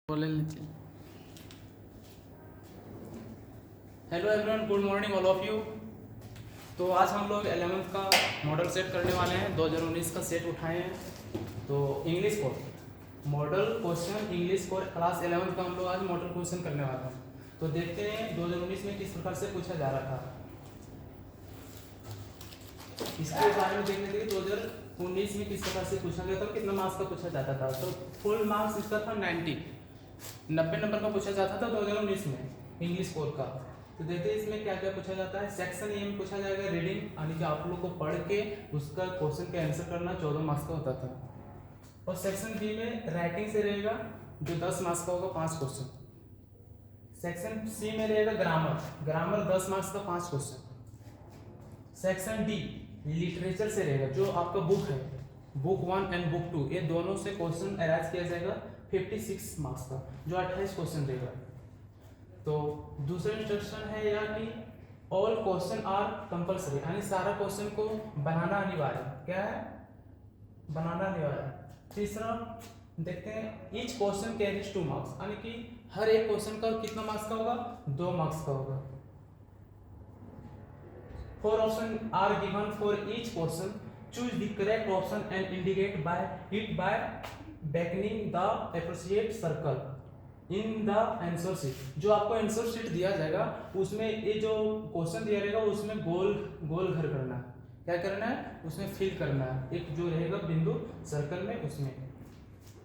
बोले लीजिए। Hello everyone, good morning all of you. तो आज हम लोग 11th का मॉडल सेट करने वाले हैं। 2019 का सेट उठाए हैं। तो English core model question English core class 11th का हम लोग आज मॉडल क्वेश्चन करने वाले हैं। तो देखते हैं 2019 में किस प्रकार से पूछा जा रहा था। इसके बारे में देखने के लिए 2019 में किस प्रकार से पूछा गया था, कितना मार्क्स का पूछा जाता था। तो फुल मार्क्स इसका था 90 नंबर का पूछा जाता था 2019 में इंग्लिश कोर का। तो देखते हैं इसमें क्या क्या पूछा जाता है। सेक्शन ए में पूछा जाएगा रीडिंग, यानी कि आप लोग को पढ़ के उसका क्वेश्चन का आंसर करना 14 मार्क्स का होता था। और सेक्शन बी में राइटिंग से रहेगा जो 10 मार्क्स का होगा 5 क्वेश्चन। सेक्शन सी में रहेगा ग्रामर 10 मार्क्स का 5 क्वेश्चन। सेक्शन डी लिटरेचर से रहेगा जो आपका बुक है, बुक 1 एंड बुक 2, ये दोनों से क्वेश्चन अरेंज किया जाएगा 56 मार्क्स का, जो 28 क्वेश्चन रहेगा। तो दूसरा इंस्ट्रक्शन है यह कि ऑल क्वेश्चन आर कंपलसरी, यानी सारा क्वेश्चन को बनाना अनिवार्य। क्या है? बनाना अनिवार्य। तीसरा देखते हैं ईच क्वेश्चन कैरीज 2 मार्क्स, यानी कि हर एक क्वेश्चन का कितना मार्क्स का होगा? 2 मार्क्स का होगा। 4 option are given for each question, choose the correct option and indicate by blackening the appropriate circle in the answer sheet. जो आपको आंसर शीट दिया जाएगा उसमें ये जो क्वेश्चन दिया रहेगा उसमें गोल गोल घर करना है। क्या करना है? उसमें फिल करना है एक जो रहेगा बिंदु सर्कल में, उसमें।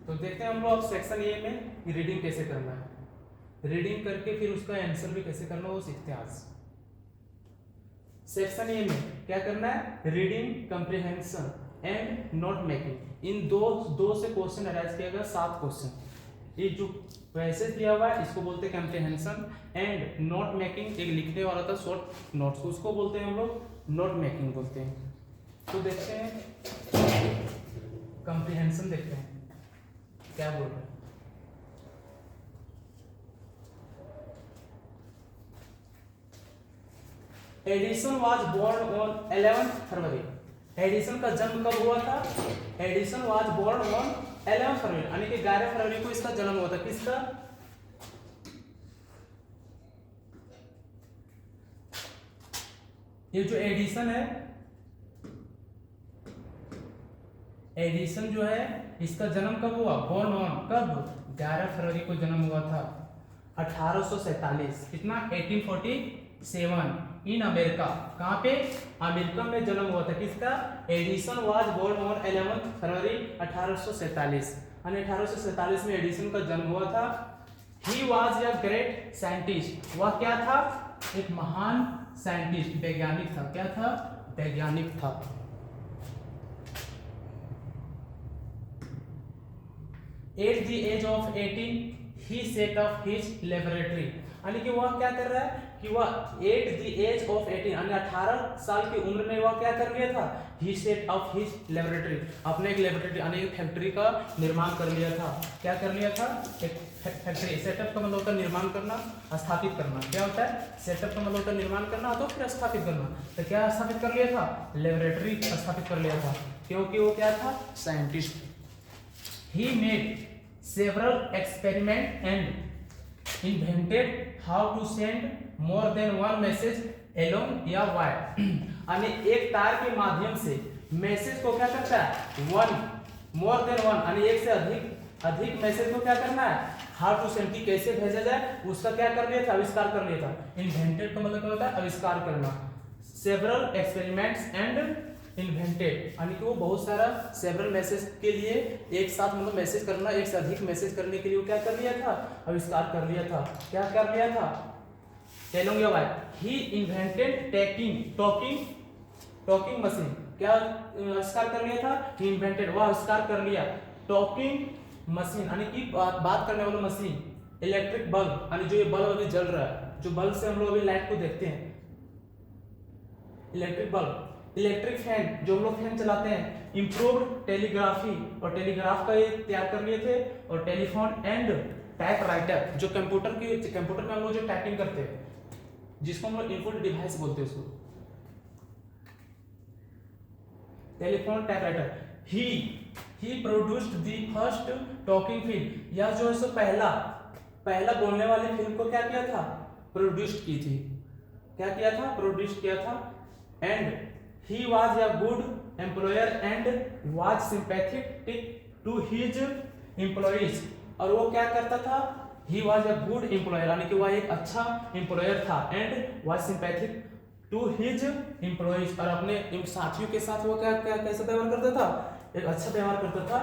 तो देखते हैं हम लोग अब सेक्शन ए में रीडिंग कैसे करना है। रीडिंग करके फिर उसका आंसर भी कैसे करना वो सीखते हैं आज। सेक्शन ए में क्या करना है? Reading, comprehension and note making. इन दो से क्वेश्चन अरेंज किया गया 7 क्वेश्चन। ये जो पैसेज दिया हुआ है इसको बोलते हैं कंप्रिहेंशन, एंड नोट मेकिंग एक लिखने वाला था शॉर्ट नोट्स, उसको बोलते हैं हम लोग नोट मेकिंग बोलते हैं। तो देखते हैं कंप्रिहेंशन, देखते हैं क्या बोल रहे हैं। Edison was born on 11 February. Edison का जन्म कब हुआ था? Edison was born on 11 February, यानी कि 11 फरवरी को इसका जन्म हुआ था। किसका? ये जो एडिसन है, एडिसन जो है इसका जन्म कब हुआ? बोर्न ऑन कब? 11 फरवरी को जन्म हुआ था 1847। कितना? 1847 इन अमेरिका। कहां पे? अमेरिका में जन्म हुआ था। किसका? एडिसन वाज बोर्न ऑन 11 फरवरी 1847, यानी 1847 में एडिसन का जन्म हुआ था। He was a great scientist. वह क्या था? एक महान साइंटिस्ट, वैज्ञानिक था। क्या था? वैज्ञानिक था। At the age of 18 he set up his laboratory, यानी कि वह क्या कर रहा है कि वह एट द एज ऑफ 18 यानी 18 साल की उम्र में वह क्या कर लिया था? ही सेट अप हिज लेबोरेटरी, अपने एक लेबोरेटरी यानी एक फैक्ट्री का निर्माण कर लिया था। क्या कर लिया था? एक फैक्ट्री। सेटअप का मतलब होता है निर्माण करना, स्थापित करना। क्या होता है? सेटअप का मतलब होता है निर्माण करना तो फिर स्थापित करना। तो क्या स्थापित कर लिया था? लेबोरेटरी स्थापित कर लिया था, क्योंकि वो क्या था? Scientist. He made several experiments and invented how to send more than one message along a wire। यानी एक तार के माध्यम से मैसेज को क्या करता है? मोर देन वन, यानी एक से अधिक मैसेज को क्या करना है? हाउ टू सेंड, की कैसे भेजा जाए उसका क्या कर लिया था? आविष्कार कर लिया था। इन्वेंटेड का मतलब क्या होता है? आविष्कार करना। सेवरल एक्सपेरिमेंट्स एंड इन्वेंटेड, यानी कि वो बहुत सारा सेवरल मैसेज के लिए एक साथ मतलब मैसेज करना, एक से अधिक मैसेज करने के लिए वो क्या कर लिया था? आविष्कार कर लिया था। क्या कर लिया था? टेलोंग या वाई। ही इन्वेंटेड टॉकिंग मशीन। क्या आविष्कार कर लिया था? ही इन्वेंटेड, वह आविष्कार कर लिया टॉकिंग मशीन, यानी कि बात करने वाला मशीन। इलेक्ट्रिक बल्ब, यानी जो ये बल्ब अभी जल रहा है, जो बल्ब से हम लोग अभी लाइट को देखते हैं, इलेक्ट्रिक बल्ब। इलेक्ट्रिक फैन, जो हम लोग फैन चलाते हैं। इम्प्रूव्ड टेलीग्राफी, और टेलीग्राफ का ये तैयार कर लिए थे। और टेलीफोन एंड टाइपराइटर, जो कंप्यूटर में हम लोग जो टाइपिंग करते हैं, जिसको हम लोग इनपुट डिवाइस बोलते हैं उसको, telephone typewriter. He he produced the first talking film, यह जो है सो पहला बोलने वाली फिल्म को क्या किया था, प्रोड्यूस्ड की थी, क्या किया था, प्रोड्यूस किया था। And he was a good employer and was sympathetic to his employees, और वो क्या करता था, he was a good employer यानी कि वह एक अच्छा एम्प्लॉयर था, and was sympathetic to his employees, और अपने साथियों के साथ वो क्या क्या कैसा व्यवहार करता था, एक अच्छा व्यवहार करता था।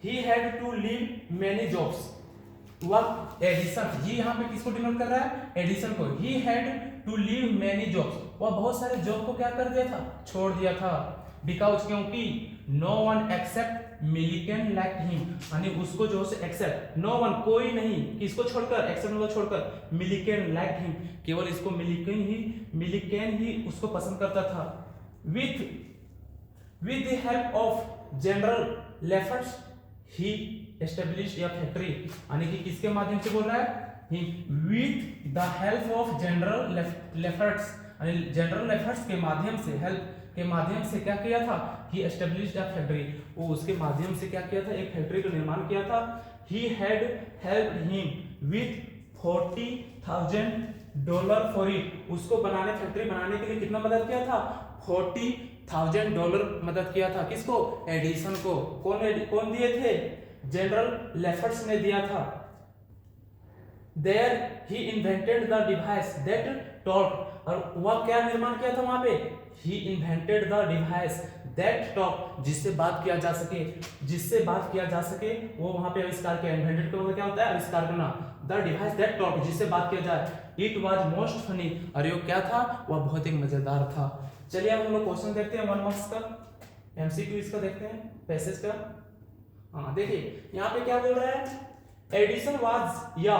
He had to leave many jobs, वह एडिसन, ये यहाँ पे किसको डिनोट कर रहा है, एडिसन को। He had to leave many jobs, वह बहुत सारे जॉब को क्या कर दिया था, छोड़ दिया था। बिकॉज क्योंकि no one except Milliken like him, यानी उसको जो है एक्सेप्ट, नो वन कोई नहीं, किसको छोड़कर, एक्सेप्ट मतलब छोड़कर, मिलिकन लाइक हिम, केवल इसको मिलिकन ही उसको पसंद करता था। With the help of general Lefferts he established a factory, यानी कि किसके माध्यम से बोल रहा है, with the help of general Lefferts, यानी जनरल लेफर्ट्स के माध्यम से, हेल्प के माध्यम से क्या किया था, ही एस्टेब्लिश्ड अ फैक्ट्री, वो उसके माध्यम से क्या किया था, एक फैक्ट्री का निर्माण किया था। He had helped him with $40,000 for it, उसको बनाने, फैक्ट्री बनाने के लिए कितना मदद किया था, $40,000 मदद किया था, किसको, एडिसन को। कौन दिए थे, जनरल लेफर्ट्स ने दिया था। There he invented the device that talked, और वह क्या निर्माण किया था वहां पे, he invented the device that talked, जिससे बात किया जा सके, वो वहां पे आविष्कार किया। इन्वेंटेड का मतलब क्या होता है, आविष्कार करना। the device that talked, जिससे बात किया जाए। it was most funny, और ये क्या था, वह बहुत ही मजेदार था। चलिए अब हम लोग क्वेश्चन देखते हैं 1 मार्क्स का, एमसीक्यू इसका देखते हैं, पैसेज का। हाँ देखिए यहाँ पे क्या बोल रहा है, एडिसन वाज, या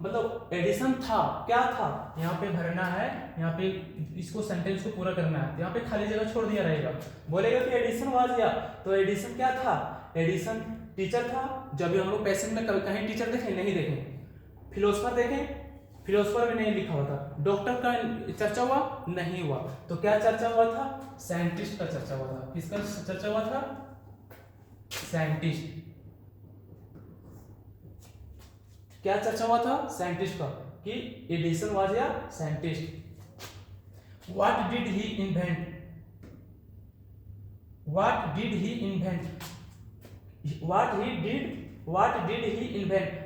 मतलब एडिसन था, क्या था, यहाँ पे भरना है, यहाँ पे इसको सेंटेंस को पूरा करना है, यहाँ पे खाली जगह छोड़ दिया रहेगा। बोलेगा कि एडिसन वाज, या तो एडिसन क्या था, एडिसन टीचर था। जब हम लोग पैसेज में कहीं टीचर देखें, नहीं देखें। फिलोसफर देखें, फिलोसफर भी नहीं लिखा हुआ था। डॉक्टर का चर्चा हुआ, नहीं हुआ। तो क्या चर्चा हुआ था, साइंटिस्ट का चर्चा हुआ था। किसका चर्चा हुआ था, साइंटिस्ट। क्या चर्चा हुआ था, साइंटिस्ट का, कि एडिसन वाज या scientist. What did he invent, what did he invent,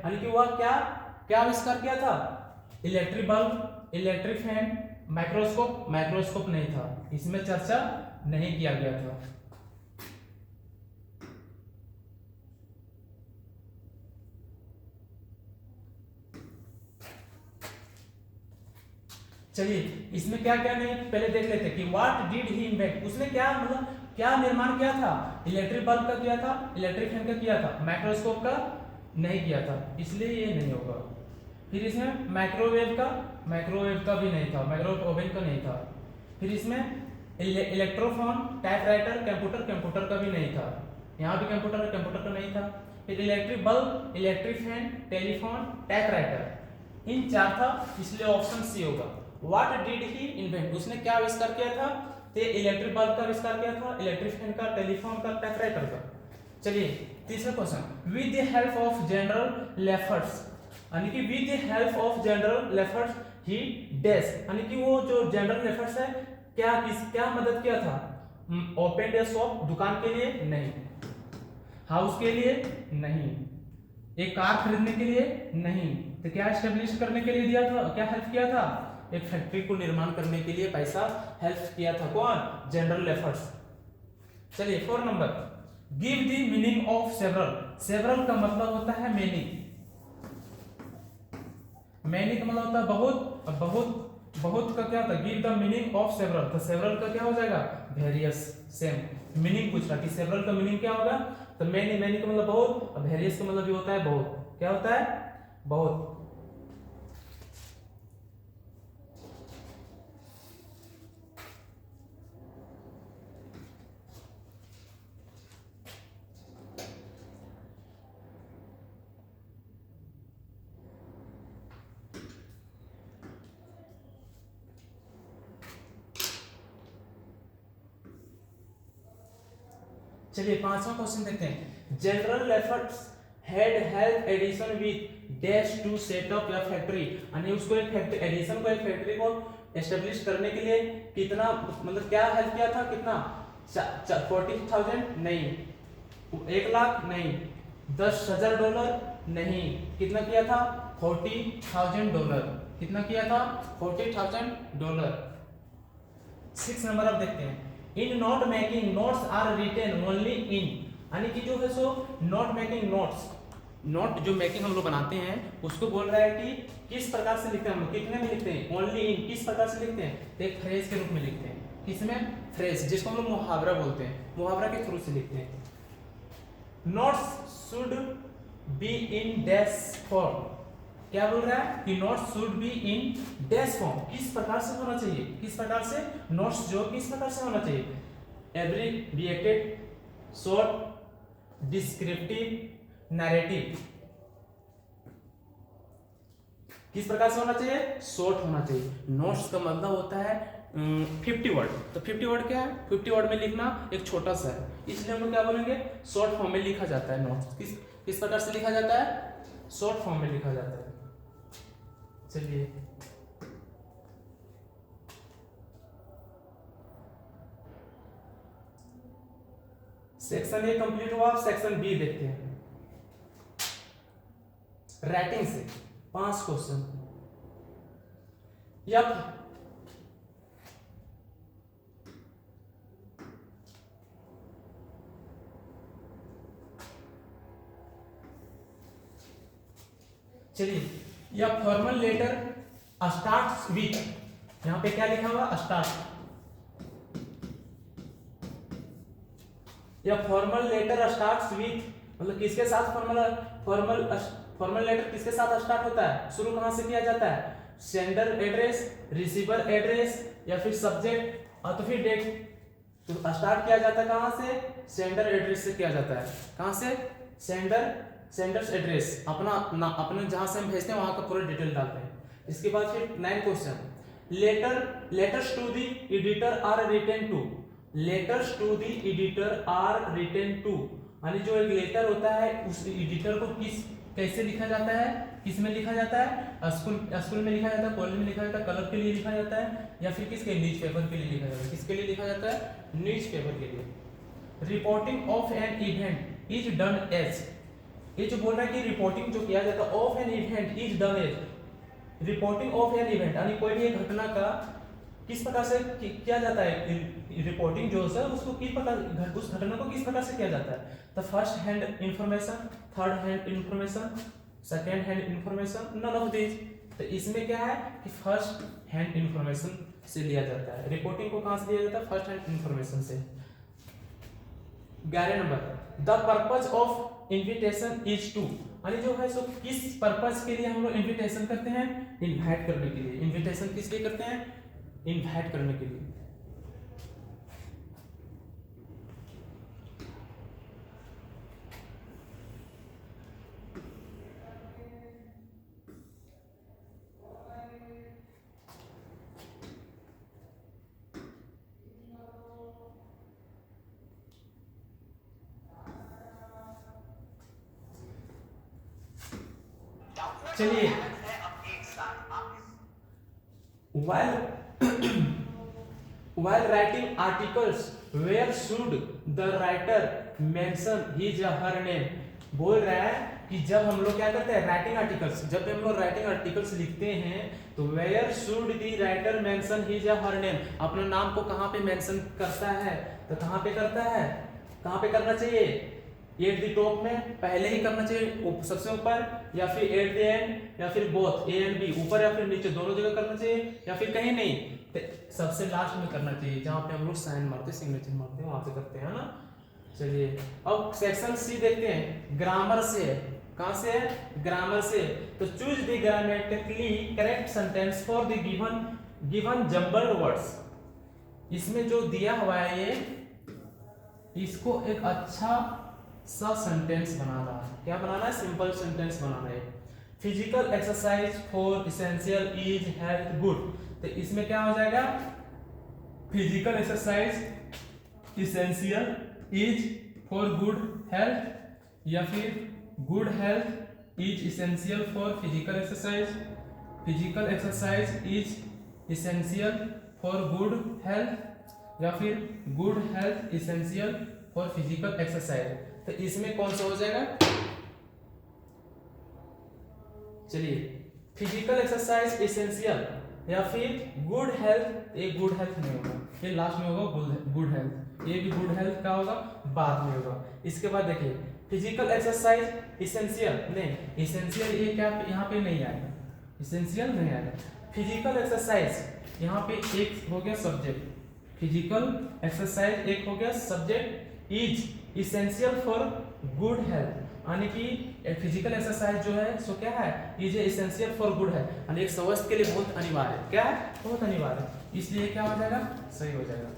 यानी कि वह क्या आविष्कार किया था, electric bulb, electric fan, microscope नहीं था, इसमें चर्चा नहीं किया गया था। चलिए इसमें क्या क्या नहीं, पहले देख लेते कि व्हाट डिड ही इन्वेंट, उसने क्या मतलब क्या निर्माण किया था, इलेक्ट्रिक बल्ब का किया था, इलेक्ट्रिक फैन का किया था, माइक्रोस्कोप का नहीं किया था, इसलिए ये नहीं होगा। फिर इसमें माइक्रोवेव का भी नहीं था, माइक्रोवेव ओवन का नहीं था। फिर इसमें इलेक्ट्रोफोन, टाइपराइटर, कंप्यूटर का भी नहीं था, यहाँ भी कंप्यूटर का नहीं था। फिर electric bulb, electric fan, telephone, typewriter, इन 4 था, इसलिए ऑप्शन सी होगा। व्हाट डिड ही इन्वेंट, उसने क्या आविष्कार किया था, तो इलेक्ट्रिक बल्ब का आविष्कार किया था, इलेक्ट्रिक फैन का, टेलीफोन का, टाइपराइटर का। चलिए तीसरा question, with the help of general Lefferts, यानी कि with the help of general Lefferts he dash, यानी कि वो जो जनरल लेफर्ट्स है क्या मदद किया था, ओपन ए शॉप, दुकान के लिए नहीं, हाउस के लिए नहीं, एक कार खरीदने के लिए नहीं, तो क्या एस्टेब्लिश करने के लिए दिया था, क्या हेल्प किया था, एक फैक्ट्री को निर्माण करने के लिए पैसा हेल्प किया था, कौन, जनरल लेफर्ट्स। चलिए 4 number, give the meaning of several का मतलब होता है मेनी, का मतलब होता है बहुत का क्या होता है, give the meaning of several, तो सेवरल का क्या हो जाएगा, वेरियस, सेम मीनिंग पूछ रहा कि सेवरल का मीनिंग क्या होगा, तो मेनी का मतलब बहुत, और वेरियस का मतलब भी होता है बहुत, क्या होता है, बहुत। चलिए 5वां क्वेश्चन देखते हैं। General efforts had help edition with dash to set up a factory, यानी उसको एक फैक्ट्री एडिशन को एक फैक्ट्री को एस्टेब्लिश करने के लिए कितना मतलब क्या हेल्प किया था, कितना 40,000 नहीं, 1 लाख नहीं, $10,000 नहीं, कितना किया था $40,000, कितना किया था $40,000। 6 नंबर अब देखते हैं। In note making notes are written only in, यानी कि जो है सो नोट मेकिंग नोट्स, नोट जो मेकिंग हम लोग बनाते हैं उसको बोल रहा है कि किस प्रकार से लिखते हैं, हम लोग कितने में लिखते हैं, ओनली इन, किस प्रकार से लिखते हैं, तो एक फ्रेज के रूप में लिखते हैं। किसमें, फ्रेज, जिसको हम लोग मुहावरा बोलते हैं, मुहावरा के थ्रू से लिखते हैं। Notes should be in dash form, क्या बोल रहा है कि notes should be in dash form, किस प्रकार से होना चाहिए, किस प्रकार से नोट्स जो किस प्रकार से होना चाहिए, एब्रिविएटेड, शॉर्ट, डिस्क्रिप्टिव, नैरेटिव, किस प्रकार से होना चाहिए, शॉर्ट होना चाहिए। नोट्स का मतलब होता है 50 वर्ड, तो 50 वर्ड क्या है, 50 वर्ड में लिखना एक छोटा सा है, इसलिए हम लोग क्या बोलेंगे, शॉर्ट फॉर्म में लिखा जाता है। नोट्स किस प्रकार से लिखा जाता है, शॉर्ट फॉर्म में लिखा जाता है। चलिए सेक्शन ए कंप्लीट हुआ, सेक्शन बी देखते हैं। राइटिंग से 5 क्वेश्चन। चलिए, या फॉर्मल लेटर स्टार्ट्स विथ, यहां पे क्या लिखा हुआ, स्टार्ट, या फॉर्मल लेटर स्टार्ट्स विथ, मतलब किसके साथ फॉर्मल लेटर किसके साथ स्टार्ट होता है, शुरू कहां से किया जाता है, सेंडर एड्रेस, रिसीवर एड्रेस, या फिर सब्जेक्ट और तो फिर डेट। तो स्टार्ट किया जाता है कहां से, सेंडर एड्रेस से किया जाता है, कहां से, सेंडर्स एड्रेस, अपना जहां से हम भेजते हैं वहां का पूरा डिटेल डालते हैं। इसके बाद फिर 9 question. Letters to the editor are written to, letters to the editor are written to, यानी जो एक लेटर होता है उस एडिटर को कैसे लिखा जाता है, किस में लिखा जाता है, स्कूल में लिखा जाता है, कॉलेज में लिखा जाता है, कलर के लिए लिखा जाता है, या फिर किसके, न्यूज़पेपर के लिए लिखा जाता है, किसके लिए लिखा जाता है, न्यूज़पेपर के लिए। Reporting of an event is done as, ये जो बोल रहा है कि रिपोर्टिंग जो किया जाता है of an event is done as, reporting of an event यानी कोई भी घटना का किस प्रकार से किया जाता है, रिपोर्टिंग जो है उसको किस प्रकार, उस घटना को किस प्रकार से किया जाता है, तो first hand information, third hand information, second hand information, none of this. तो इसमें क्या है कि फर्स्ट हैंड इंफॉर्मेशन से लिया जाता है, रिपोर्टिंग को कहां से लिया जाता है, फर्स्ट हैंड इंफॉर्मेशन से। 11 number, the purpose of invitation is to, यानी जो है सो किस पर्पज के लिए हम लोग इन्विटेशन करते हैं, इनवाइट करने के लिए। इन्विटेशन किस लिए करते हैं, इनवाइट करने के लिए। चलिए, while writing articles where should the writer mention his or her name, बोल रहा है कि जब हम लोग क्या करते हैं, राइटिंग आर्टिकल्स, जब हम लोग राइटिंग आर्टिकल्स लिखते हैं तो where should the writer mention his या हर नेम, अपने नाम को कहाँ पे मेंशन करता है, तो कहाँ पे करता है, कहाँ पे करना चाहिए, एट द टॉप में पहले ही करना चाहिए, सबसे ऊपर, या फिर एट द एंड, या फिर बोथ ए एंड बी, ऊपर या फिर नीचे, दोनों जगह करना चाहिए, या फिर कहीं नहीं, तो सबसे लास्ट में करना चाहिए जहां पे हम लोग साइन मारते, सिग्नेचर मारते हैं, वहां पे करते हैं ना। चलिए अब सेक्शन सी देखते हैं, ग्रामर से, कहां से है, ग्रामर से। तो choose the grammatically correct sentence for the given jumbled words, इसमें जो दिया हुआ है ये, इसको एक अच्छा सा सेंटेंस बनाना है, क्या बनाना है, सिंपल सेंटेंस बनाना है। Physical exercise for essential is health good, तो इसमें क्या हो जाएगा, physical exercise essential is for good health, या फिर good health is essential for physical exercise, physical exercise is essential for good health, या फिर good health essential for physical exercise. तो इसमें कौन सा हो जाएगा? चलिए, फिजिकल एक्सरसाइज इसेंशियल या फिर गुड हेल्थ, ये गुड हेल्थ नहीं होगा, ये लास्ट में होगा गुड हेल्थ, ये भी गुड हेल्थ का होगा, बाद में होगा। इसके बाद देखिए फिजिकल एक्सरसाइज इसेंशियल नहीं, इसेंशियल ये क्या यहाँ पे नहीं आएगा, इसेंशियल नहीं आएगा। फिजिकल एक्सरसाइज यहाँ पे एक हो गया सब्जेक्ट, फिजिकल एक्सरसाइज एक हो गया subject, is essential for good health, यानी कि फिजिकल एक्सरसाइज जो है सो क्या है, इज इसेंशियल फॉर गुड है, यानी एक स्वास्थ्य के लिए बहुत अनिवार्य है। क्या है? बहुत अनिवार्य है, इसलिए क्या हो जाएगा? सही हो जाएगा।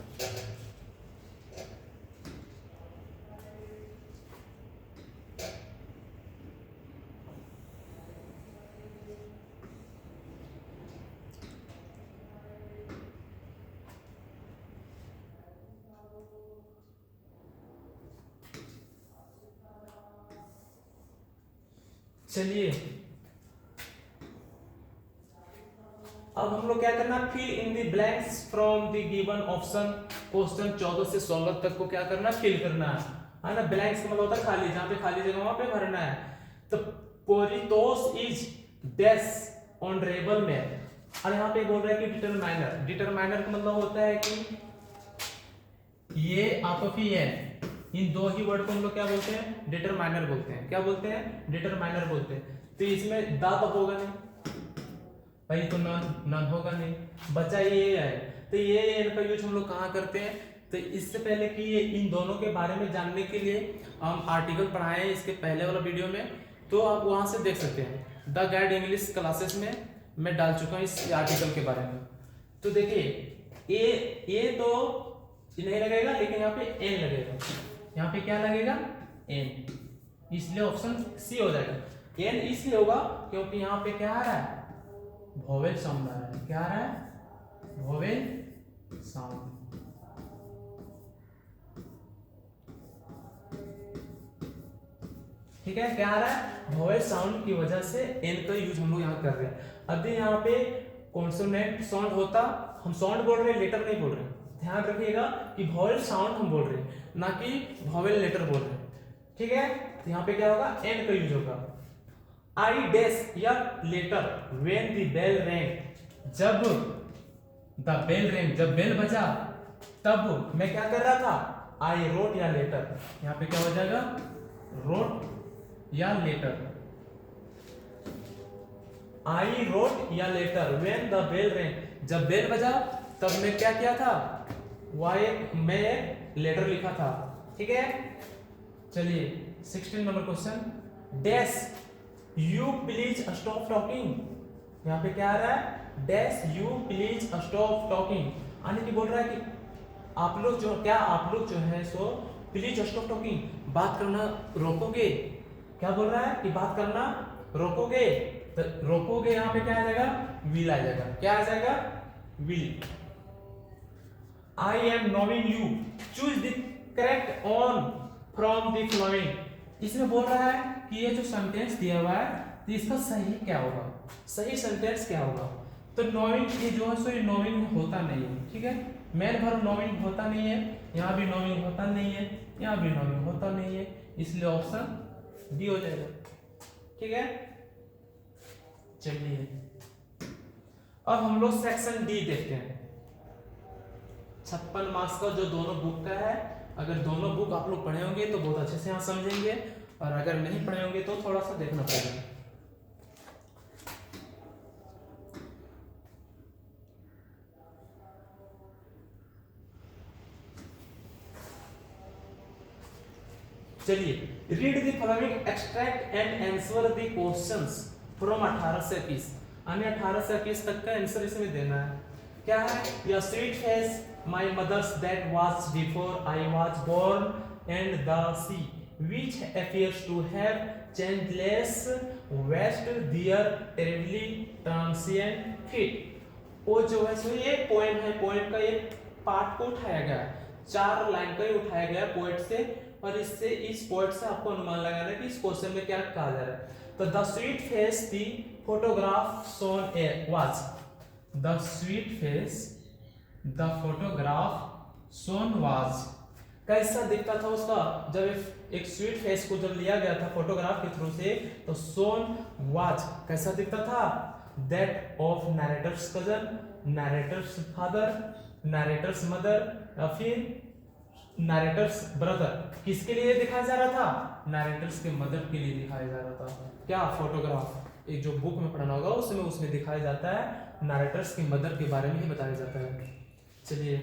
चलिए अब हम लोग क्या करना, fill in the blanks from the given option. Question 14 से 16 तक को क्या करना, फिल करना है ना। ब्लैंक्स का मतलब होता है खाली, जहां पे खाली जगह वहां पे भरना है। तो पोरितोस इज डैश ऑनरेबल मैन, और यहाँ पे बोल रहा है कि डिटरमाइनर, डिटरमाइनर का मतलब होता है कि ये आपकी है, इन दो ही वर्ड को हम लोग क्या बोलते हैं, डिटरमाइनर बोलते हैं। क्या बोलते हैं? डिटरमाइनर बोलते हैं। तो इसमें दा तो होगा नहीं भाई, तो नन होगा नहीं, बचा ये है। तो ये इनका यूज हम लोग कहाँ करते हैं? तो इससे पहले कि ये इन दोनों के बारे में जानने के लिए हम आर्टिकल पढ़ाए हैं इसके पहले वाला वीडियो में, तो आप वहां से देख सकते हैं। द गाइड इंग्लिश क्लासेस में मैं डाल चुका हूँ इस आर्टिकल के बारे में। तो देखिए ए तो नहीं लगेगा, लेकिन यहाँ पे एन लगेगा। यहाँ पे क्या लगेगा? एन, इसलिए ऑप्शन सी हो जाएगा। एन इसलिए होगा क्योंकि यहाँ पे क्या आ रहा है, वोवेल साउंड आ रहा है। क्या आ रहा है? Vowel sound. ठीक है, क्या आ रहा है? वोवेल साउंड की वजह से एन का यूज हम लोग यहाँ कर रहे हैं। अभी यहाँ पे कॉन्सोनेंट साउंड होता, हम साउंड बोल रहे हैं, लेटर नहीं बोल रहे हैं। ध्यान रखिएगा कि वोवेल साउंड हम बोल रहे हैं, ना कि वोवेल लेटर बोल रहे हैं। ठीक है, तो यहाँ पे क्या होगा? एन का यूज होगा। I dash a letter when the bell rang, जब द बेल रैंग, जब बेल बजा तब मैं क्या कर रहा था? I wrote a letter. यहाँ पे क्या हो जाएगा? Wrote a letter. I wrote a letter when the bell rang, जब बेल बजा तब मैं क्या किया था? मैं एक लेटर लिखा था। ठीक है, चलिए 16 number question, dash you please stop talking. यहाँ पे क्या आ रहा है? Dash you please stop talking, यानी कि बोल रहा है कि आप लोग जो है सो प्लीज स्टॉप टॉकिंग, बात करना रोकोगे। क्या बोल रहा है? कि बात करना रोकोगे। तो रोकोगे यहाँ पे क्या आ जाएगा? विल आ जाएगा। क्या आ जाएगा? Will. I am knowing you, choose the correct on from the flowing. इसमें बोल रहा है कि ये जो सेंटेंस दिया हुआ है तो इसका सही क्या होगा, सही सेंटेंस क्या होगा? तो नोइंग ये जो है सो ये नोइंग होता नहीं है। ठीक है, मेन वर्ब नोइंग होता नहीं है, यहाँ भी नोइंग होता नहीं है, यहाँ भी नोइंग होता नहीं है, इसलिए ऑप्शन डी हो जाएगा। ठीक है, चलिए अब हम लोग सेक्शन डी देखते हैं। 56 मार्क्स का जो दोनों बुक का है, अगर दोनों बुक आप लोग पढ़े होंगे तो बहुत अच्छे से यहाँ समझेंगे, और अगर नहीं पढ़े होंगे तो थोड़ा सा देखना पड़ेगा। चलिए, read the following extract and answer the questions from 18 से 21, यानी 18 से 21 तक का आंसर इसमें देना है। क्या है? A sweet face my mother's that was before I was born and the sea which appears to have changeless west their terribly transient feet। वो जो है सो ये पोएम है, पोएम का ये पार्ट को उठाया गया है, 4 लाइन का ही उठाया गया पोएट से, और इससे इस पॉइंट से आपको अनुमान लगाना है कि इस क्वेश्चन में क्या कहा जा रहा है। तो the sweet face the photograph shown a was, the sweet face the photograph shown was, कैसा दिखता था उसका जब एक स्वीट फेस को जब लिया गया था फोटोग्राफ के थ्रू से, तो सोन वाज कैसा दिखता था, that of narrator's cousin, narrator's father, narrator's mother या फिर नरेटर्स ब्रदर। किसके लिए दिखाया जा रहा था, नरेटर्स के मदर के लिए दिखाया जा रहा था। क्या फोटोग्राफ एक जो बुक में पढ़ना होगा उसमें दिखाया जाता है, नरेटर्स की मदर के बारे में ही बताया जाता है। चलिए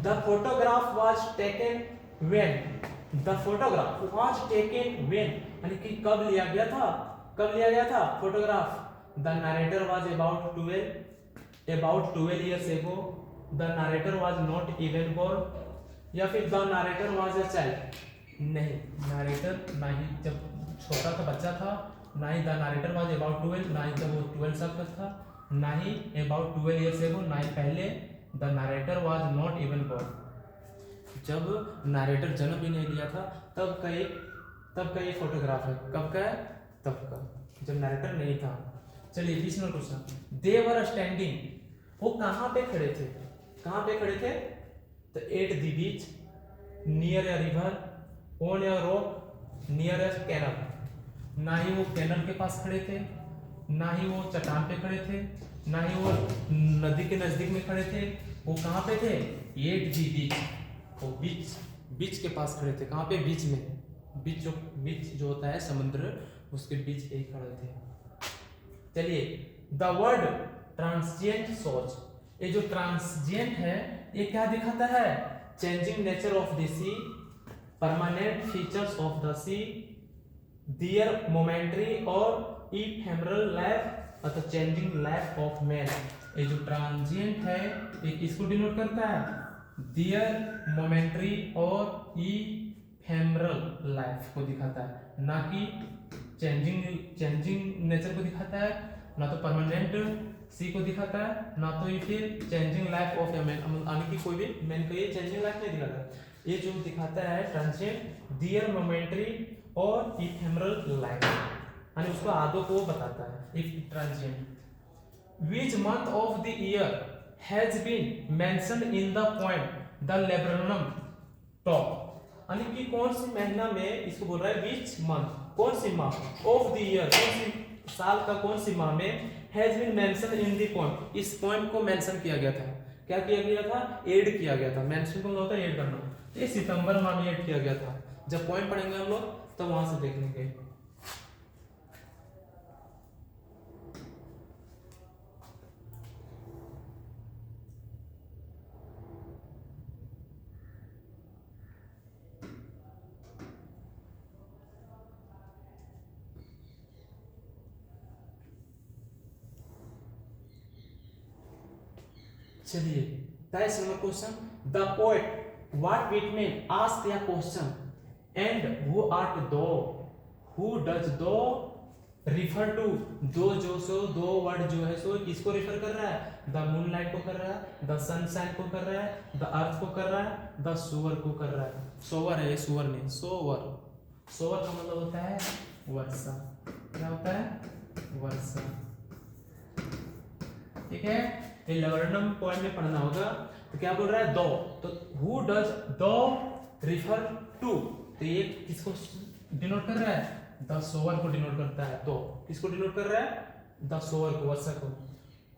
The photograph was taken when, the photograph was taken when, यानी कि कब लिया गया था, कब लिया गया था photograph. The narrator was about 12 years ago, the narrator was not even born, या फिर the narrator was a child, नहीं narrator ना ही जब छोटा था बच्चा था, ना ही the narrator was about 12, ना ही जब वो 12 साल का था, ना ही about 12 years ago, ना ही पहले the narrator was not even born, जब नरेटर जन्म भी नहीं लिया था तब का ये फोटोग्राफ है। कब का है, तब का जब नरेटर नहीं था। चलिए 20 number question, they were standing, वो कहाँ पे खड़े थे, कहाँ पे खड़े थे, तो at the beach, near a river, on a rock, near a canal. ना ही वो कैनल के पास खड़े थे, ना ही वो चट्टान पे खड़े थे, ना ही वो नदी के नजदीक में खड़े थे। वो कहाँ पे थे, एट दी बीच, वो बीच के पास खड़े थे। कहाँ पे, बीच में, बीच जो होता है समुद्र, उसके बीच एक खड़े थे। चलिए द वर्ड ट्रांसिएंट सोच, ये जो ट्रांसिएंट है ये क्या दिखाता है, changing nature of the sea, permanent features of the sea, their momentary और इफेमरल लाइफ अथवा चेंजिंग लाइफ ऑफ मैन। ये जो ट्रांजिएंट है ये किसको डिनोट करता है, देयर मोमेंटरी और इफेमरल लाइफ को दिखाता है, ना कि चेंजिंग नेचर को दिखाता है, ना तो परमानेंट सी को दिखाता है, ना तो ये फिर changing life of a man, यानी कि कोई भी मैन को ये चेंजिंग लाइफ नहीं दिखाता। ये जो दिखाता है ट्रांजिएंट, देयर मोमेंटरी और इफेमरल लाइफ, यानी उसको आदों को बताता है। If transient, which month of the year has been mentioned in the poem the laburnum top, यानी कि कौन सी महीना में इसको बोल रहा है, which month, कौन सी माह, of the year, कौन सी साल का कौन सी माह में, has been mentioned in the poem, इस पोएम को मेंशन किया गया था। क्या किया गया था, ऐड किया गया था। मेंशन को होता है ऐड करना, ये सितंबर माह में ऐड किया गया था। जब पोएम पढ़ेंगे हम लोग तो वहां से देख लेंगे। चलिए 23 number question, the poet what Whitman asked a question and who art दो, हु डज दो रिफर टू, दो जो सो, दो वर्ड जो है सो किसको रिफर कर रहा है, द मूनलाइट को कर रहा है, द सनशाइन को कर रहा है, द अर्थ को कर रहा है, द सोवर को कर रहा है। सोवर है, सुअर नहीं, सोवर। सोवर का मतलब होता है वर्षा। क्या होता है, वर्षा। ठीक है, ये लवर्नम पॉइंट में पढ़ना होगा। तो क्या बोल रहा है, दो, तो हु डज दो रिफर टू, तो ये किसको डिनोट कर रहा है, द सोवर को डिनोट करता है। तो किसको डिनोट कर रहा है, द सोवर को, वर्षा को।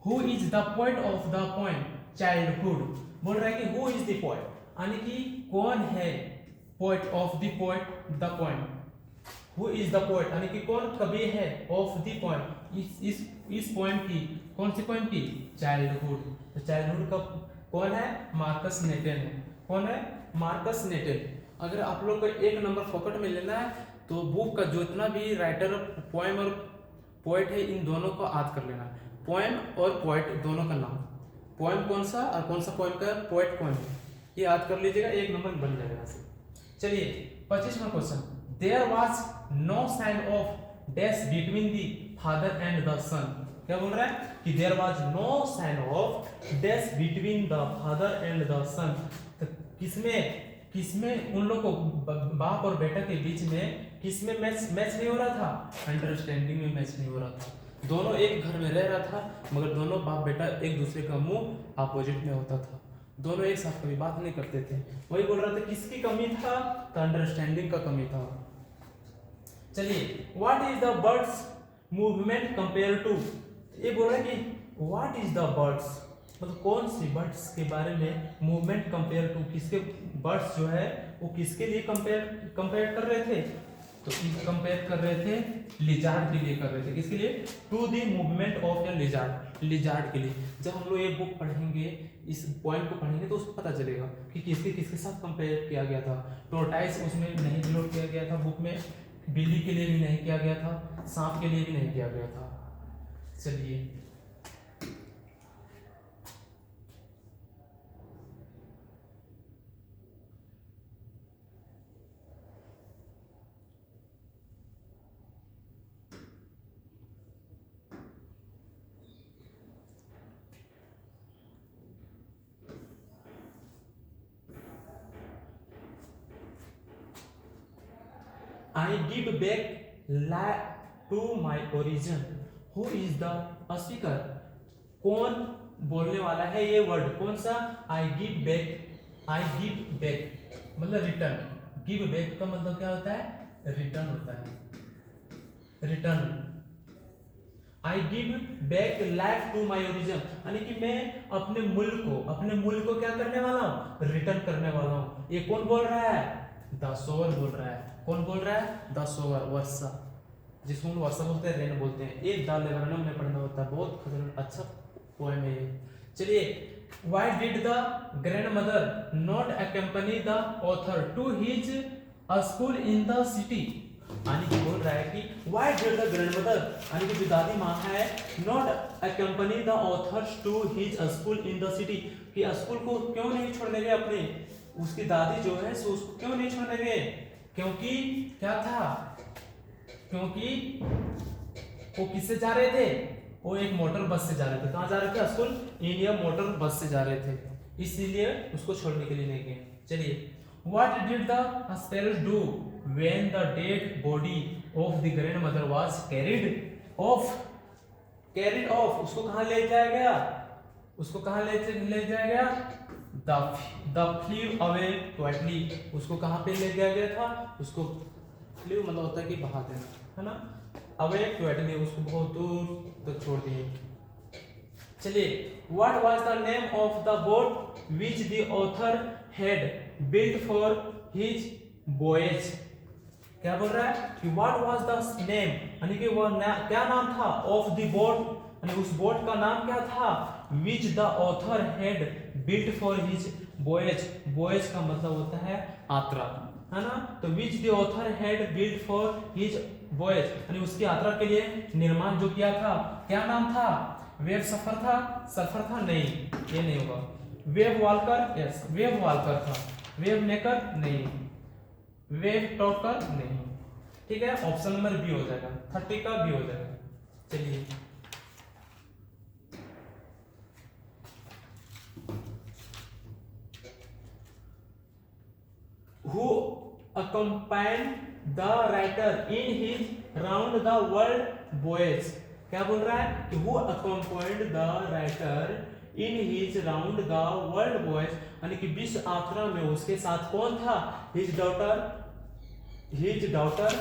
Who is the poet of the poem childhood, बोल रहा है कि हु इज द पोएट, यानी कि कौन है poet of the poet, the poem, who is the poet यानी कि कौन कवि है, ऑफ द पोएम, इस पोएम की, कौन सी पोएम की, चाइल्डहुड। तो चाइल्डहुड का कौन है, मार्कस नेटन है। कौन है, मार्कस नेटन। अगर आप लोग को एक नंबर फोकट में लेना है तो बुक का जितना भी राइटर, पोएम और पोएट है, इन दोनों को याद कर लेना, पोएम और पोएट दोनों का नाम। पोएम कौन सा और कौन सा पोएम का पोएट कौन है, ये याद कर लीजिएगा, एक नंबर बन जाएगा यहाँ से। चलिए 25वां question, there was no sign of dash between the father and the son. क्या बोल रहा है कि there was no sign of dash between the father and the son. तो किसमें उन लोग को बाप और बेटा के बीच में किसमें मैच नहीं हो रहा था, अंडरस्टैंडिंग में मैच नहीं हो रहा था। दोनों एक घर में रह रहा था मगर दोनों बाप बेटा एक दूसरे का मुंह अपोजिट में होता था, दोनों एक साथ कभी बात नहीं करते थे। वही बोल रहा था किसकी कमी था, तो अंडरस्टैंडिंग का कमी था। चलिए what is the birds movement compare to, ये बोल रहा है कि व्हाट इज द बर्ड्स, मतलब कौन सी बर्ड्स के बारे में मूवमेंट कंपेयर टू, किसके बर्ड्स जो है वो किसके लिए कंपेयर कर रहे थे, तो कंपेयर कर रहे थे लिजार्ड के लिए कर रहे थे। किसके लिए, to the movement of a lizard के लिए। जब हम लोग ये बुक पढ़ेंगे, इस पॉइंट को पढ़ेंगे तो उसको पता चलेगा कि किसके साथ कंपेयर किया गया था। टोर्टाइस उसमें नहीं डिनोट किया गया था बुक में, बिल्ली के लिए भी नहीं किया गया था, सांप के लिए भी नहीं किया गया था। चलिए I give back to my origin. Who is the speaker? कौन बोलने वाला है ये वर्ड, कौन सा, I give back मतलब रिटर्न, give back का मतलब क्या होता है, रिटर्न होता है, return. I give back life to my origin, यानी कि मैं अपने मुल्क को क्या करने वाला हूँ, रिटर्न करने वाला हूँ। ये कौन बोल रहा है, द सोवर बोल रहा है। कौन बोल रहा है, द सोवर, वर्षा, जिसको हम वर्षा बोलते हैं, रेन बोलते हैं। एक द लेवरनम में पढ़ना होता है, बहुत अच्छा पोएम है ये। चलिए why did the grandmother not accompany the author to his school in the city, यानी कि बोल रहा है कि व्हाई डिड द ग्रैंडमदर, यानी कि जो दादी माँ है, not accompany the authors to his school in the city, कि स्कूल को क्यों नहीं छोड़ने गए अपने, उसकी दादी जो है सो उसको क्यों नहीं छोड़ने गए, क्योंकि क्या था, क्योंकि वो किससे जा रहे थे, वो एक मोटर बस से जा रहे थे। कहाँ जा रहे थे, स्कूल, इंडिया मोटर बस से जा रहे थे, इसीलिए उसको छोड़ने के लिए नहीं गए। चलिए what did the sparrows do when the dead body of the grandmother was carried of, उसको कहाँ ले जाया गया, उसको कहाँ ले जाया गया, द फ्लीव अवे क्वाइटली, उसको कहाँ पे ले जाया गया था, उसको फ्लीव मतलब होता है कि बहा देना, है ना, अवे क्वाइटली, उसको बहुत दूर तक छोड़ दिए। चलिए what was the name of the boat which the author had built for his voyage, क्या बोल रहा है कि व्हाट वाज द नेम, यानी कि वो क्या नाम था, ऑफ द बोट, यानी उस बोट का नाम क्या था, which the author had built for his voyage का मतलब होता है यात्रा, है ना, तो which the author had built for his voyage, यानी उसकी यात्रा के लिए निर्माण जो किया था, क्या नाम था, वेव सफर था, नहीं ये नहीं होगा, wave Volker, yes wave Volker था, वेव मेकर नहीं, वेव टॉकर नहीं, ठीक है, ऑप्शन नंबर बी हो जाएगा, 30 का बी हो जाएगा। चलिए who accompanied the writer in his round the world voyage, क्या बोल रहा है कि who accompanied the writer in his round the world voyage, यानी कि विश्व यात्रा में उसके साथ कौन था, his daughter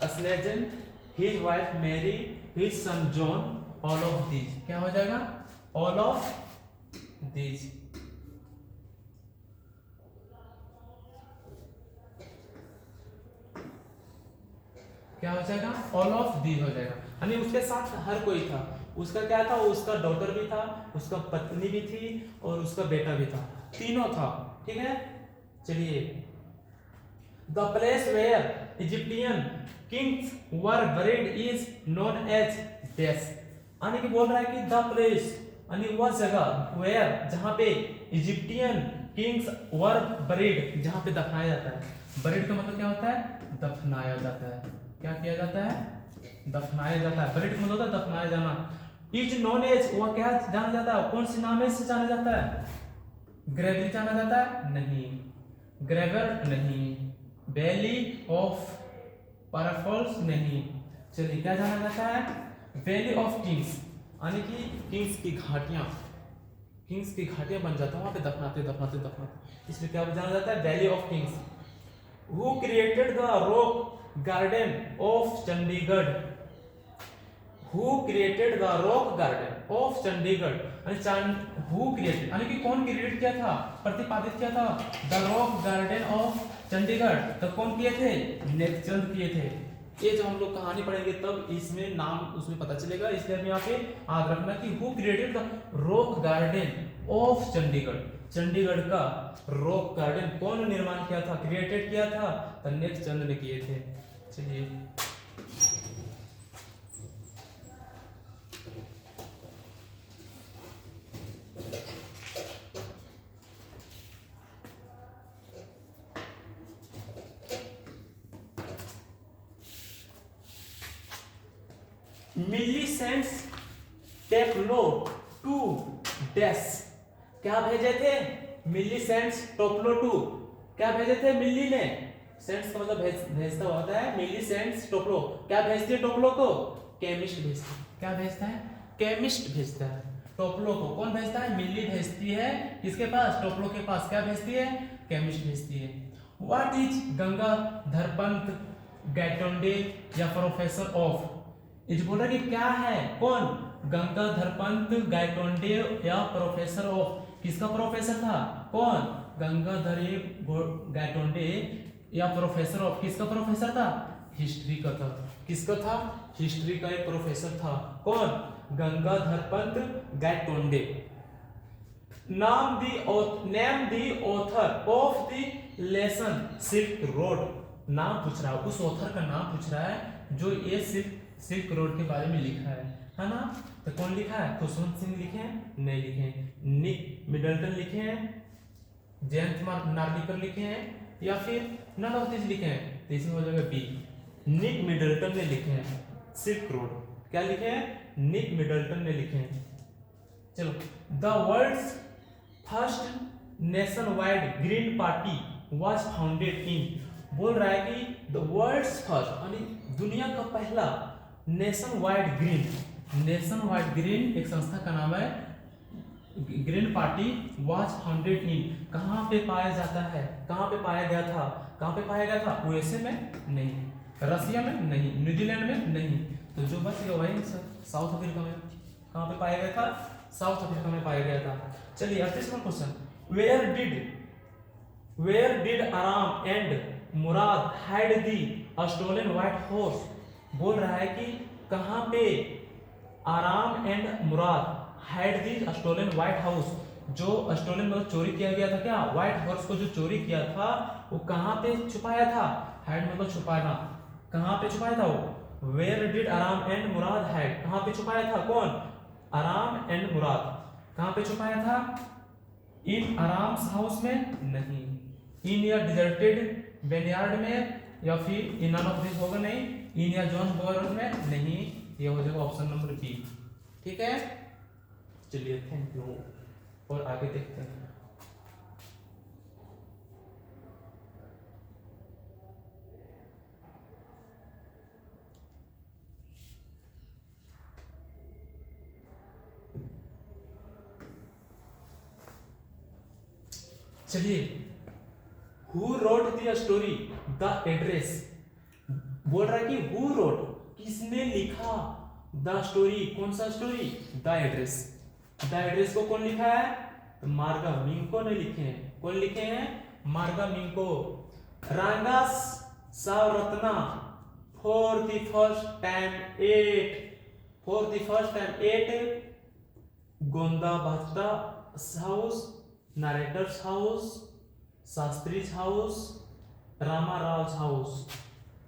Aslejan, his wife Mary, his son John, all of these, क्या हो जाएगा, all of these, क्या हो जाएगा, ऑल ऑफ दीज हो जाएगा, यानी उसके साथ हर कोई था, उसका क्या था, उसका डॉटर भी था, उसका पत्नी भी थी और उसका बेटा भी था, तीनों था, ठीक है। चलिए the place where Egyptian kings were buried is known as dash, यानी कि बोल रहा है कि द प्लेस आणि वह जगह वेयर जहां पे इजिप्टियन किंग्स वर बरीड, जहां पे दफनाया जाता है। बरीड का मतलब क्या होता है? दफनाया जाता है। क्या किया जाता है? दफनाया जाता है। बरीड का मतलब होता है दफनाया जाना। इज नोन एज, वह क्या जाना जाता है? कौन सी नाम से जाना जाता है? ग्रेवली जाना जाता है? नहीं। ग्रेवर नहीं। वैली ऑफ पैराफॉल्स नहीं। चलिए क्या जाना जाता है? वैली ऑफ किंग्स, यानी कि किंग्स की घाटियां, किंग्स की घाटियां बन जाता है वहां पे दफनाते दफनाते दफनाते, इसलिए क्या जाना जाता है? Valley of Kings. Who created the rock garden of Chandigarh? Who created the rock garden of Chandigarh? Who created यानी कि कौन क्रिएट किया था, प्रतिपादित किया था the rock garden of Chandigarh? तो कौन किए थे? नेकचंद किए थे। ये जब हम लोग कहानी पढ़ेंगे तब इसमें नाम उसमें पता चलेगा, इसलिए हम यहाँ पे याद रखना कि who created the rock garden of Chandigarh? Chandigarh का रॉक गार्डन कौन निर्माण किया था, क्रिएटेड किया था? तो नेकचंद ने किए थे। चलिए मिलीसेंट्स टेप्लो टू डैश, क्या भेजे थे? मिलीसेंट्स टेप्लो टू, क्या भेजे थे मिली ने? सेंट्स का मतलब भेजता होता है। मिलीसेंट्स टेप्लो क्या भेजती है? टेप्लो को केमिस्ट भेजता है। क्या भेजता है? केमिस्ट भेजता है। टेप्लो को कौन भेजता है? मिली भेजती है। किसके पास? टेप्लो के पास। क्या भेजती है? केमिस्ट भेजती है। व्हाट इज गंगाधर पंत गैटोंडे या प्रोफेसर ऑफ? इज बोल रहा कि क्या है? कौन? गंगाधर पंत गायटोंडे या प्रोफेसर ऑफ? किसका प्रोफेसर था? कौन? गंगाधर गायटोंडे या प्रोफेसर ऑफ? किसका प्रोफेसर था? हिस्ट्री का था। किसका था? हिस्ट्री का एक प्रोफेसर था। कौन? Gangadhar Pant Gaitonde. Name the author of the lesson silk road. नाम पूछ रहा है, उस ऑथर का नाम पूछ रहा है जो ये सिल्क रोड के बारे में लिखा है ना? तो कौन लिखा है? खुशवंत सिंह लिखे हैं? नहीं लिखे हैं। निक मिडल्टन लिखे हैं? जयंत नार्लिकर लिखे हैं? या फिर नन ऑफ दिस लिखे हैं? तो इसमें हो जाएगा बी, निक मिडल्टन ने लिखे हैं सिल्क रोड। क्या लिखे हैं? निक मिडल्टन ने लिखे हैं। चलो, the world's first nationwide green party was founded in, बोल रहा है कि द वर्ल्ड्स फर्स्ट यानी दुनिया का पहला नेशन वाइड ग्रीन एक संस्था का नाम है, ग्रीन पार्टी वाज फाउंडेड इन, कहां पे पाया जाता है? कहां पे पाया गया था? कहां पे पाया गया था? यूएसए में नहीं, रशिया में नहीं, न्यूजीलैंड में नहीं, तो जो बच गया वही साउथ अफ्रीका में। कहां पे पाया गया था? साउथ अफ्रीका में पाया गया था। चलिए 38वां question, where did Aram and Murad had the stolen white horse? बोल रहा है कि कहां पे Aram and Murad had the stolen white house, जो स्टोलन मतलब चोरी किया गया था, क्या व्हाइट हॉर्स को जो चोरी किया था वो कहां पे छुपाया था? हैड मतलब छुपाना, कहां पे छुपाया था वो? Where did Aram and Murad had, कहां पे छुपाया था? कौन? आराम एंड मुराद कहां पे छुपाया था? इन आराम्स हाउस में नहीं, इन या डिजर्टेड बेनयार्ड में, या फिर इन नन ऑफ दिस होगा नहीं, इन या जॉन बोर में नहीं, ये हो जाएगा ऑप्शन नंबर बी। ठीक है, चलिए थैंक यू और आगे देखते हैं। चलिए, who wrote the story the address, बोल रहा है कि हु रोट किसने लिखा द स्टोरी, कौन सा story? The address. The address को कौन लिखा है? तो मार्गा मिंको ने लिखे हैं। कौन लिखे हैं? मार्गा मिंको। रांगास सावरत्ना for the first time at गोंदा भट्टा हाउस, नरेटर्स हाउस, शास्त्रीज हाउस, रामा राव हाउस।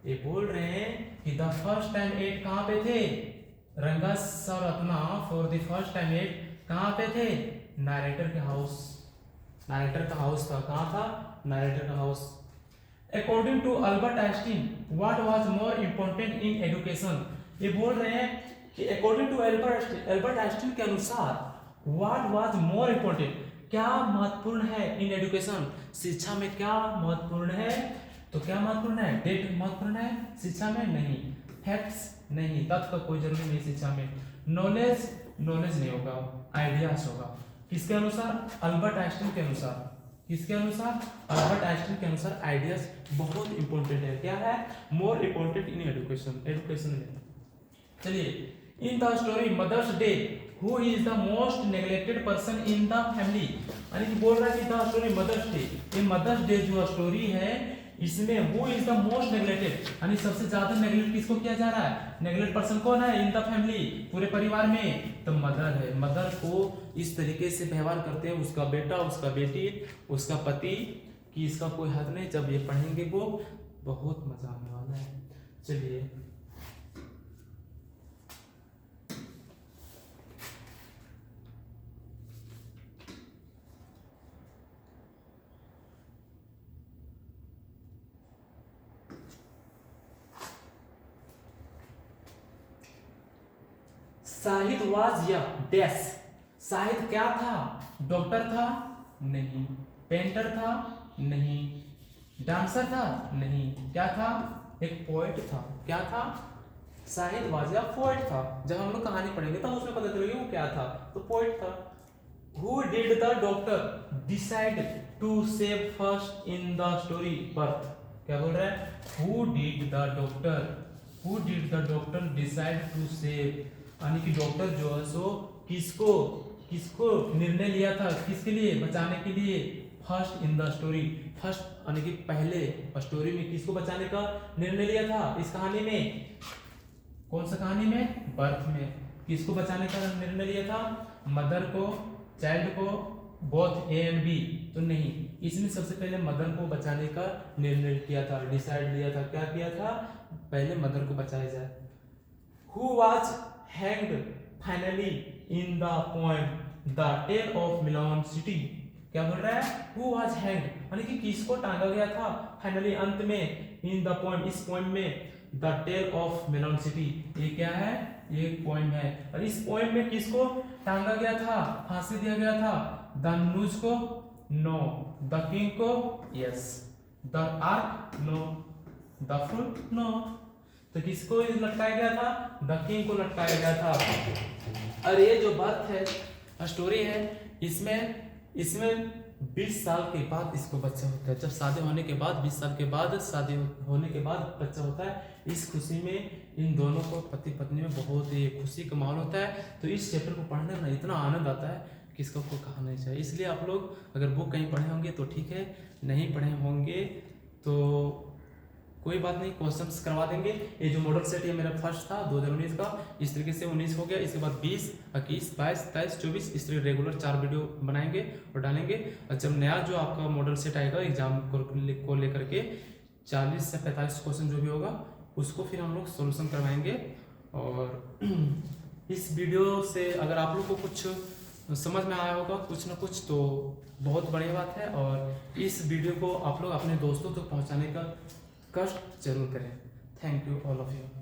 ये बोल रहे हैं कि द फर्स्ट टाइम एट कहां पे थे? रंगास सावरत्ना for the first time at कहाँ पे थे? नरेटर के हाउस, नरेटर का हाउस था। कहाँ था? नरेटर का house. According to Albert Einstein what was more important in education, ये बोल रहे हैं कि अकॉर्डिंग टू अल्बर्ट आइंस्टीन के अनुसार व्हाट वाज मोर इम्पोर्टेंट, क्या महत्वपूर्ण है इन एजुकेशन, शिक्षा में क्या महत्वपूर्ण है? तो क्या महत्वपूर्ण है? डेट महत्वपूर्ण है शिक्षा में? नहीं। फैक्ट्स नहीं, तथ्य का कोई जरूरी नहीं शिक्षा में। नॉलेज, नॉलेज नहीं होगा, आइडियाज होगा। किसके अनुसार? अल्बर्ट आइंस्टीन के अनुसार। किसके अनुसार? अल्बर्ट आइंस्टीन के अनुसार आइडियाज बहुत इंपॉर्टेंट है। क्या है? More important in education, education में। चलिए, in the story mother's day who is the most neglected person in the family, यानी कि बोल रहा है कि द स्टोरी मदर्स डे, ये मदर्स डे जो स्टोरी है इसमें who is the most neglected, यानी सबसे ज्यादा नेग्लेक्ट किसको किया जा रहा है? नेग्लेक्ट पर्सन कौन है इन द फैमिली, पूरे परिवार में? तो मदर है। मदर को इस तरीके से व्यवहार करते हैं उसका बेटा, उसका बेटी, उसका पति, कि इसका कोई हद नहीं। जब ये पढ़ेंगे वो बहुत मजा आने वाला है। चलिए, शाहिद वाज या डैश, शाहिद क्या था? डॉक्टर था? नहीं। पेंटर था? नहीं। डांसर था? नहीं। क्या था? एक पोएट था। क्या था? शाहिद वाज या पोएट था। जब हम लोग कहानी पढ़ेंगे तब उसमें पता चलेगा वो क्या था। तो पोएट था। Who did the doctor decide to save first in the story birth, क्या बोल रहा है? Who did the doctor decide to save, यानी कि डॉक्टर जो है सो किसको निर्णय लिया था, किसके लिए? बचाने के लिए। First in the story, first यानी कि पहले स्टोरी में किसको बचाने का निर्णय लिया था? इस कहानी में, कौन सा कहानी में? बर्थ में। किसको बचाने का निर्णय लिया था? मदर को, चाइल्ड को, बोथ ए एंड बी? तो नहीं, इसमें सबसे पहले मदर को बचाने का निर्णय किया था, डिसाइड लिया था। क्या किया था? पहले मदर को बचाया जाए। Who was hanged finally in the poem The Tale of Milan City, क्या बोल रहा है? Who was hanged, यानी कि किसको टांगा गया था फाइनली अंत में, in the poem, इस पोएम में, The Tale of Milan City, ये क्या है? ये एक पोएम है। और इस पोएम में किसको टांगा गया था, फांसी दिया गया था? द न्यूज को? नो। द किंग को? Yes. The ark? No. The fool? No. तो किसको लटकाया गया था? द किंग को लटकाया गया था। और ये जो बर्थ है, स्टोरी है, इसमें 20 साल के बाद इसको बच्चा होता है। जब शादी होने के बाद 20 साल के बाद शादी होने के बाद बच्चा होता है। इस खुशी में इन दोनों को, पति पत्नी में बहुत ही खुशी का माहौल होता है। तो इस चैप्टर को पढ़ने में इतना आनंद आता है कि इसका कोई कहा नहीं चाहिए। इसलिए आप लोग अगर बुक कहीं पढ़े होंगे तो ठीक है, नहीं पढ़े होंगे तो कोई बात नहीं, क्वेश्चंस करवा देंगे। ये जो मॉडल सेट है मेरा फर्स्ट था 2019 का, इस तरीके से 19 हो गया। इसके बाद 20, 21, 22, 23, 24 इस तरह रेगुलर 4 वीडियो बनाएंगे और डालेंगे। और जब नया जो आपका मॉडल सेट आएगा एग्जाम को लेकर के 40 से 45 क्वेश्चन जो भी होगा उसको फिर हम लोग सोल्यूशन करवाएंगे। और इस वीडियो से अगर आप लोग को कुछ समझ में आया होगा कुछ ना कुछ तो बहुत बढ़िया बात है। और इस वीडियो को आप लोग अपने दोस्तों तक पहुँचाने का कष्ट जरूर करें। Thank you all of you.